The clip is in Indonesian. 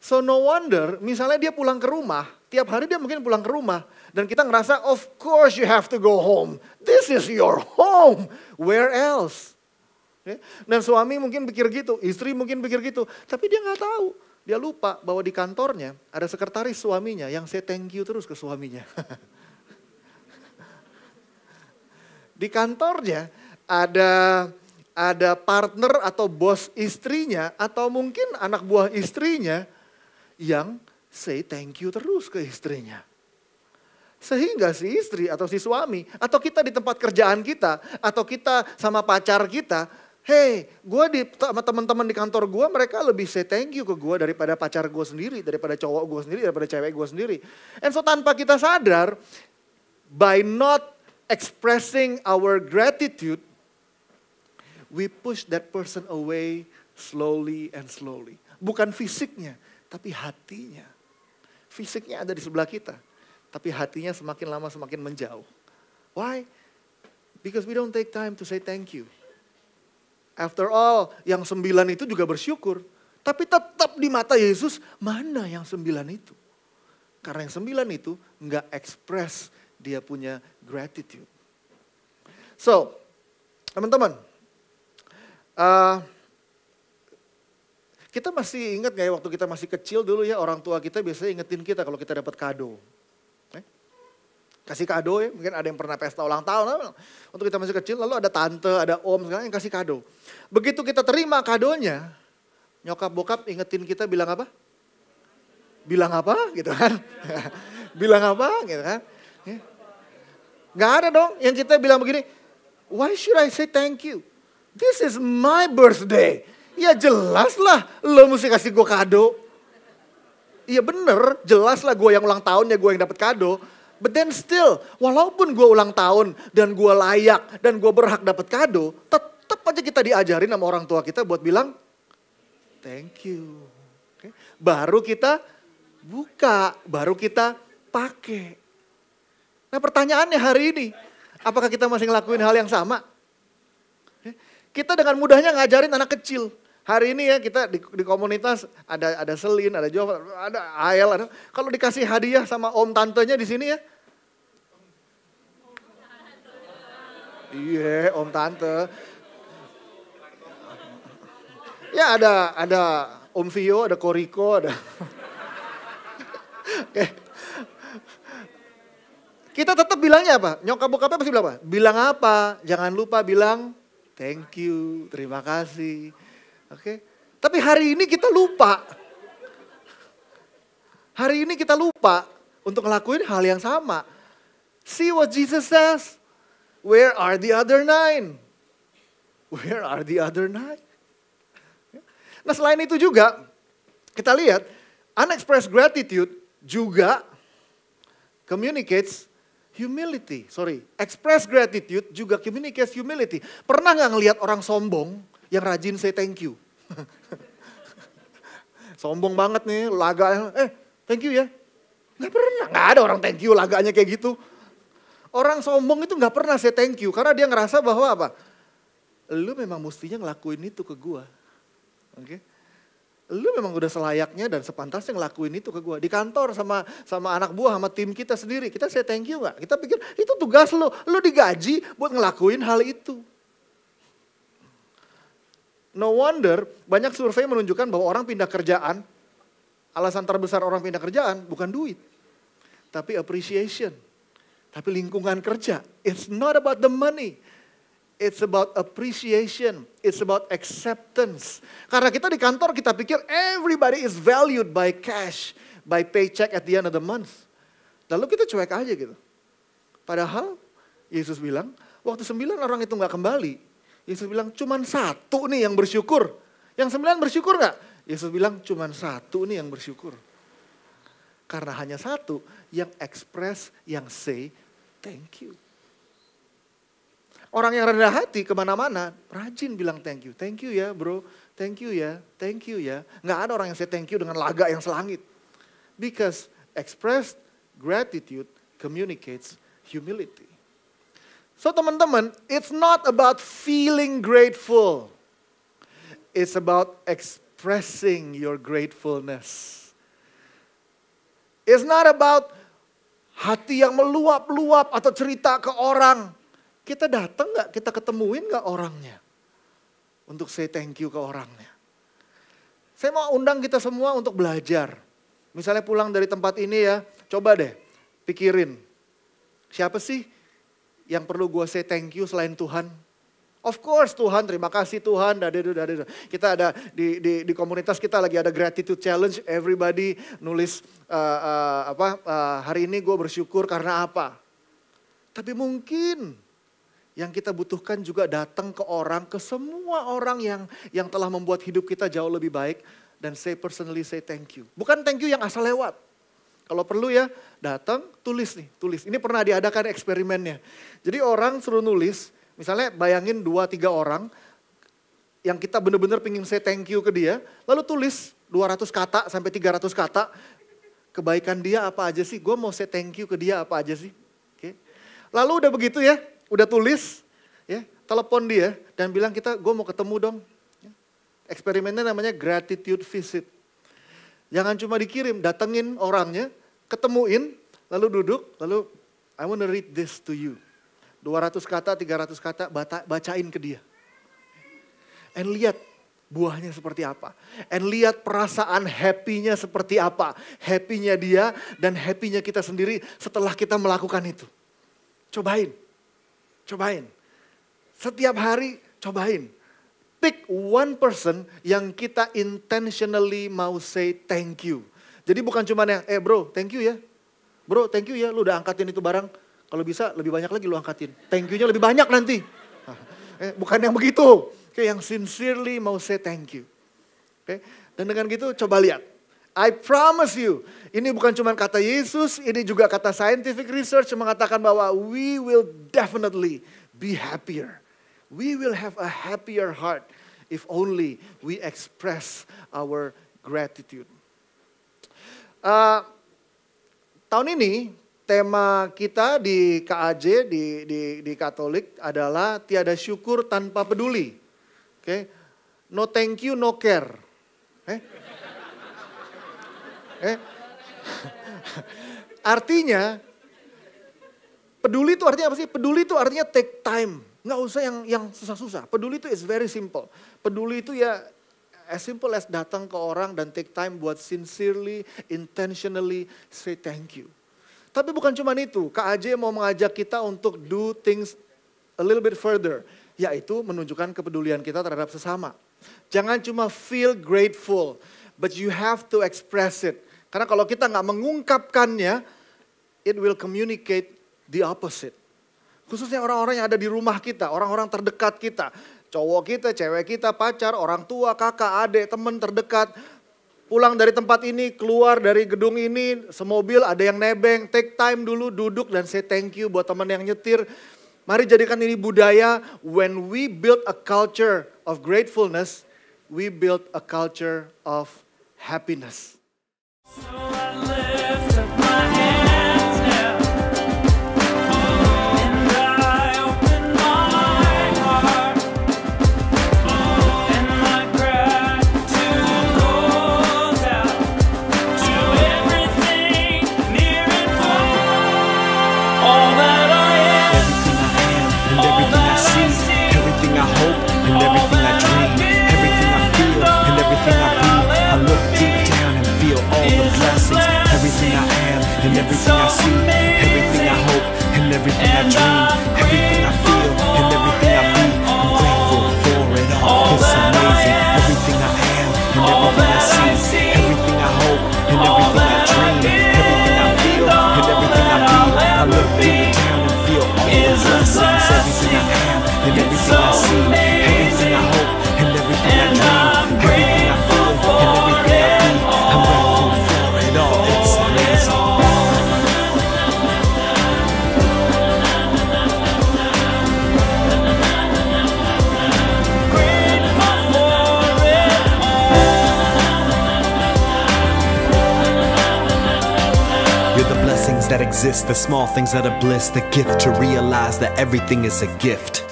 So no wonder, misalnya dia pulang ke rumah, tiap hari dia mungkin pulang ke rumah. Dan kita ngerasa, of course you have to go home. This is your home. Where else? Okay? Dan suami mungkin pikir gitu, istri mungkin pikir gitu. Tapi dia nggak tahu. Dia lupa bahwa di kantornya ada sekretaris suaminya yang say thank you terus ke suaminya. Di kantornya ada partner atau bos istrinya atau mungkin anak buah istrinya yang say thank you terus ke istrinya. Sehingga si istri atau si suami atau kita di tempat kerjaan kita atau kita sama pacar kita, hey, gue sama teman-teman di kantor gue mereka lebih say thank you ke gue daripada pacar gue sendiri, daripada cowok gue sendiri, daripada cewek gue sendiri. And so tanpa kita sadar, by not expressing our gratitude, we push that person away slowly and slowly. Bukan fisiknya, tapi hatinya. Fisiknya ada di sebelah kita, tapi hatinya semakin lama semakin menjauh. Why? Because we don't take time to say thank you. After all, yang 9 itu juga bersyukur. Tapi tetap di mata Yesus, mana yang 9 itu? Karena yang 9 itu nggak express dia punya gratitude. So, teman-teman, kita masih ingat gak ya waktu kita masih kecil dulu ya, orang tua kita biasanya ingetin kita kalau kita dapat kado. Kasih kado ya, mungkin ada yang pernah pesta ulang tahun. Waktu kita masih kecil, lalu ada tante, ada om, sekarang yang kasih kado. Begitu kita terima kadonya, nyokap bokap ingetin kita bilang apa? Bilang apa gitu kan. Bilang apa gitu kan. Gak ada dong yang kita bilang begini, why should I say thank you? This is my birthday. Ya jelas lah lo mesti kasih gue kado. Iya bener, jelas lah gue yang ulang tahun ya gue yang dapat kado. But then still, walaupun gue ulang tahun dan gue layak dan gue berhak dapat kado, tetap aja kita diajarin sama orang tua kita buat bilang thank you. Okay? Baru kita buka, baru kita pakai. Nah pertanyaannya hari ini, apakah kita masih ngelakuin hal yang sama? Kita dengan mudahnya ngajarin anak kecil. Hari ini ya kita di komunitas ada Selin, ada Jova, ada Ael. Kalau dikasih hadiah sama om tantenya di sini ya. Iya om tante. Ya ada Om Vio, ada Koriko, ada. Oke. Kita tetap bilangnya apa? Nyokap bokapnya pasti bilang apa? Bilang apa? Jangan lupa bilang thank you, terima kasih. Oke. Tapi hari ini kita lupa. Hari ini kita lupa untuk ngelakuin hal yang sama. See what Jesus says. Where are the other 9? Where are the other 9? Nah selain itu juga, kita lihat unexpressed gratitude juga communicates humility. Express gratitude juga communicates humility. Pernah gak ngelihat orang sombong yang rajin say thank you? Sombong banget nih, laga, thank you ya. Gak pernah, gak ada orang thank you laganya kayak gitu. Orang sombong itu gak pernah say thank you karena dia ngerasa bahwa apa? Lu memang mestinya ngelakuin itu ke gua. Oke? Lu memang udah selayaknya dan sepantasnya ngelakuin itu ke gua. Di kantor sama anak buah, sama tim kita sendiri. Kita say thank you gak? Kita pikir itu tugas lu. Lu digaji buat ngelakuin hal itu. No wonder banyak survei menunjukkan bahwa orang pindah kerjaan, alasan terbesar orang pindah kerjaan bukan duit. Tapi appreciation. Tapi lingkungan kerja. It's not about the money. It's about appreciation. It's about acceptance. Karena kita di kantor kita pikir everybody is valued by cash, by paycheck at the end of the month. Lalu kita cuek aja gitu. Padahal Yesus bilang, waktu 9 orang itu gak kembali, Yesus bilang cuman 1 nih yang bersyukur. Yang 9 bersyukur gak? Yesus bilang cuman 1 nih yang bersyukur. Karena hanya 1 yang express, yang say thank you. Orang yang rendah hati kemana-mana rajin bilang thank you. Thank you ya bro, thank you ya, thank you ya. Gak ada orang yang say thank you dengan laga yang selangit. Because expressed gratitude communicates humility. So teman-teman, it's not about feeling grateful. It's about expressing your gratefulness. It's not about hati yang meluap-luap atau cerita ke orang. Kita datang gak, kita ketemuin gak orangnya. Untuk say thank you ke orangnya. Saya mau undang kita semua untuk belajar. Misalnya pulang dari tempat ini ya, coba deh pikirin. Siapa sih yang perlu gue say thank you selain Tuhan? Of course Tuhan, terima kasih Tuhan. Kita ada di komunitas kita lagi ada gratitude challenge. Everybody nulis hari ini gue bersyukur karena apa. Tapi mungkin yang kita butuhkan juga datang ke orang, ke semua orang yang telah membuat hidup kita jauh lebih baik. Dan personally say thank you. Bukan thank you yang asal lewat. Kalau perlu ya datang tulis. Ini pernah diadakan eksperimennya. Jadi orang suruh nulis. Misalnya bayangin 2-3 orang yang kita benar-benar pengen say thank you ke dia. Lalu tulis 200 kata sampai 300 kata. Kebaikan dia apa aja sih? Gue mau say thank you ke dia apa aja sih? Oke. Lalu udah begitu ya, udah tulis. Ya, telepon dia dan bilang gue mau ketemu dong. Eksperimennya namanya gratitude visit. Jangan cuma dikirim, datengin orangnya, ketemuin, lalu duduk, lalu I want to read this to you. 200 kata, 300 kata, bacain ke dia. And lihat buahnya seperti apa. And lihat perasaan happy-nya seperti apa. Happy-nya dia dan happy-nya kita sendiri setelah kita melakukan itu. Cobain. Setiap hari cobain. Pick one person yang kita intentionally mau say thank you. Jadi bukan cuma yang, bro thank you ya. Bro thank you ya, lu udah angkatin itu barang. Kalau bisa lebih banyak lagi lu angkatin. Thank you-nya lebih banyak nanti. Bukan yang begitu. Yang sincerely mau say thank you. Dan dengan gitu coba lihat. I promise you. Ini bukan cuma kata Yesus. Ini juga kata scientific research mengatakan bahwa we will definitely be happier. We will have a happier heart if only we express our gratitude. Tahun ini tema kita di KAJ, di Katolik adalah tiada syukur tanpa peduli. No thank you, no care. Artinya, peduli itu artinya apa sih? Peduli itu artinya take time. Nggak usah yang susah-susah. Peduli itu is very simple. Peduli itu ya as simple as datang ke orang dan take time buat sincerely, intentionally say thank you. Tapi bukan cuma itu, KAJ mau mengajak kita untuk do things a little bit further. Yaitu menunjukkan kepedulian kita terhadap sesama. Jangan cuma feel grateful, but you have to express it. Karena kalau kita nggak mengungkapkannya, it will communicate the opposite. Khususnya orang-orang yang ada di rumah kita, orang-orang terdekat kita. Cowok kita, cewek kita, pacar, orang tua, kakak, adik, teman terdekat. Pulang dari tempat ini, keluar dari gedung ini, semobil ada yang nebeng, take time dulu, duduk dan say thank you buat teman yang nyetir. Mari jadikan ini budaya, when we build a culture of gratefulness, we build a culture of happiness. So I lift up my hands now, and I open my heart, and my gratitude goes out to everything near and far. All that I am, everything I am, and everything I see, everything I hope, and everything I dream, everything I feel, and everything I be. I look deep down and feel all the blessings, everything I am, and everything I see, everything I hope, and everything I dream, everything I feel, and everything I be. I'm grateful for it all. It's amazing, everything I am, and everything I see, everything I hope, and everything I dream, everything I feel, and everything I be. I look deep down and feel all the blessings, everything I am, and everything I see, everything I hope, and everything I dream, everything I feel, and everything I be. I'm grateful for it all. It's amazing. You're the blessings that exist, the small things that are bliss, the gift to realize that everything is a gift.